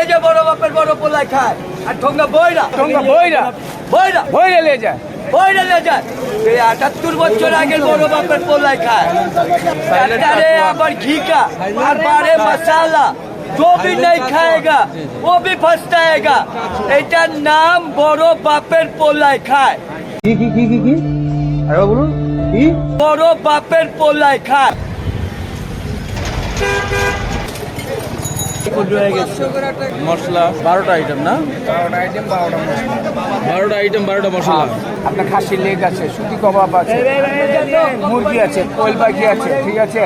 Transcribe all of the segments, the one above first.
এই যে বড় বাপের বড় পোলায় খায় আর ঠোঙ্গা বইরা নিয়ে যায় এই 78 বছর আগের বড় বাপের পোলায় খায় তারে আবার ঘিকা আর বারে মশালা जो भी नहीं खाएगा वो भी फंसताएगा এটার নাম বড় বাপের পোলায় খায় কি আরে বলুন কি বড় বাপের পোলায় খায় মশলা 12টা আইটেম না 12টা আইটেম 12টা মশলা আপনার খাসির লেগ আছে, সুতি কাবাব আছে, মুরগি আছে, কোয়েল পাখি আছে, ঠিক আছে,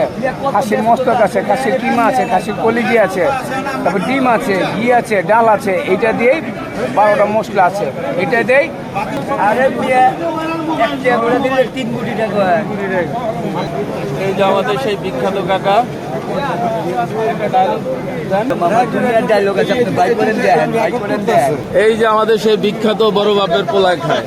খাসির মস্তক আছে, খাসির কিমা আছে, খাসির কলিজি আছে, তারপর ডিম আছে, ঘি আছে, ডাল আছে, এইটা দিয়েই 12টা মশলা আছে, এটা দেই। আরে মিয়া একটা করে দিলে 3 কোটি টাকা হয়। এই যে আমাদের সেই বিখ্যাত কাকা মামা দুনিয়ার ডায়লগ আছে, আপনি ভাই করেন দেন এই যে আমাদের সেই বিখ্যাত বড় বাপের পোলায় খায়।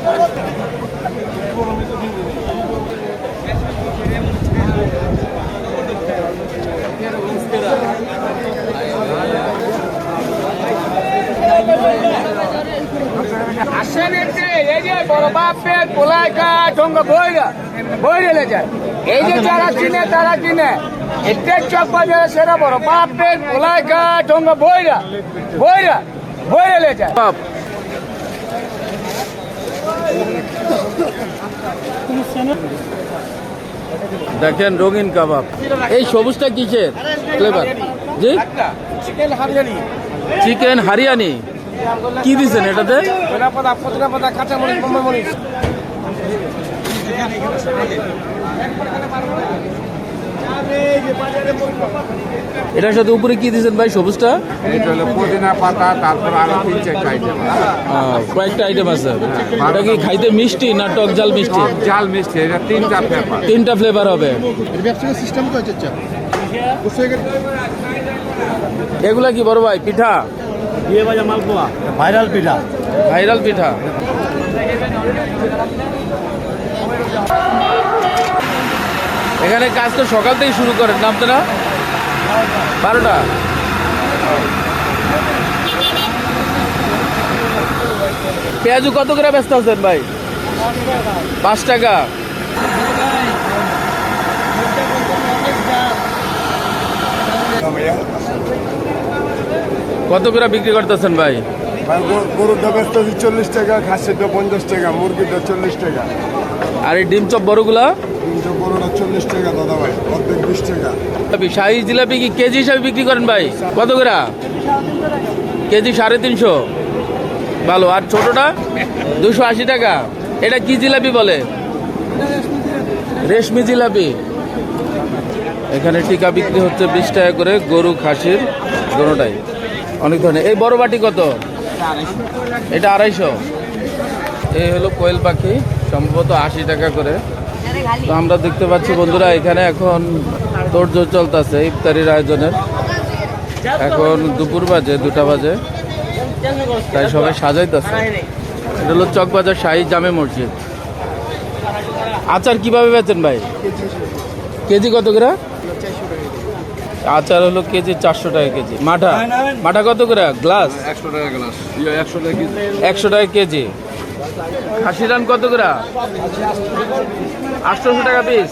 আসেন এই যে বড় বাপের পোলায় খায় ঠোঙ্গা বইরে যায়, এই যে যারা চিনে তারা কিনে, এটা চক বাজারে সেরা বড় বাপের পোলায় খায় ঠোঙ্গা বইরে যায়। দেখেন রঙিন কাবাব। এই সবুজটা কিসের ফ্লেভার? জি চিকেন হারিয়ানি। কি দিচ্ছেন এটাতে? এটার সাথে উপরে কি দিচ্ছেন ভাই সবুজটা? পুদিনা পাতা, তারপর আরো 3-4টা আইটেম, কয়েকটা আইটেম আছে। এটা কি খাইতে মিষ্টি না টক ঝাল মিষ্টি? জাল মিষ্টি, এটা 3টা ফ্লেভার। 3টা ফ্লেভার হবে। এগুলা কি বড় ভাই পিঠা? বিয়ে বাজা মালপোয়া, ভাইরাল পিঠা। এখানে কাজ তো সকাল থেকে শুরু করেন না আপনারা? 12টা। পেঁয়াজু কত করে ব্যস্ত আছেন ভাই? 5 টাকা। কত করে বিক্রি করতেছেন ভাই? গরুর দাম 40 টাকা, খাসির দাম 50 টাকা, মুরগির দাম 40 টাকা। আর এই ডিম চপ বড়গুলা? বড়টা 40 টাকা দাদা ভাই, অর্ধেক 20 টাকা। শাহী জিলাপি কি কেজি হিসাবে বিক্রি করেন ভাই? কত করে কেজি? 350। ভালো। আর ছোটটা 280 টাকা। এটা কি জিলাপি বলে? রেশমি জিলাপি। এখানে টিকা বিক্রি হচ্ছে 20 টাকা করে, গরু খাসির দোনোটাই অনেক ধরনের। এই বড় বাটি কত? এটা 250। এই হলো কোয়েল পাখি, সম্ভবত 80 টাকা করে। তো আমরা দেখতে পাচ্ছি বন্ধুরা এখানে এখন তোড়জোড় চলতেছে ইফতারির আয়োজনের। এখন দুপুর বাজে, 2টা বাজে, তাই সবাই সাজাইতেছে। এটা হলো চকবাজার শাহী জামে মসজিদ। আচার কিভাবে বেচেন ভাই? কেজি কত করে? আচার হলো কেজি 400 টাকা কেজি। মাঠা কত করে গ্লাস? 100 টাকা গ্লাস, 100 টাকা কেজি। খাসি রান কত করে? 800 টাকা পিস।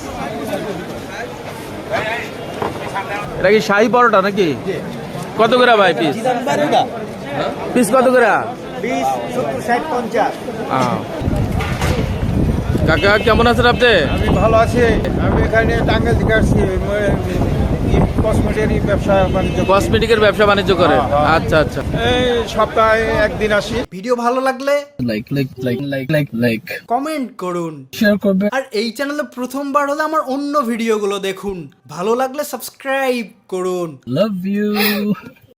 এটা কি শাহী পরোটা নাকি? কত করে ভাই পিস? পিস কত করে? 20, 70, 60, 50। কাকা কেমন আছেন আপনি? আমি ভালো আছি। আমি এখানে টাঙ্গাইল থেকে আসছি, কসমেটিকের ব্যবসা বাণিজ্য করে। আচ্ছা আচ্ছা। এই সপ্তাহে একদিন আসি। ভিডিও ভালো লাগলে লাইক কমেন্ট করুন, শেয়ার করবেন। আর এই চ্যানেলে প্রথমবার হলে আমার অন্য ভিডিওগুলো দেখুন। ভালো লাগলে সাবস্ক্রাইব করুন। Love you.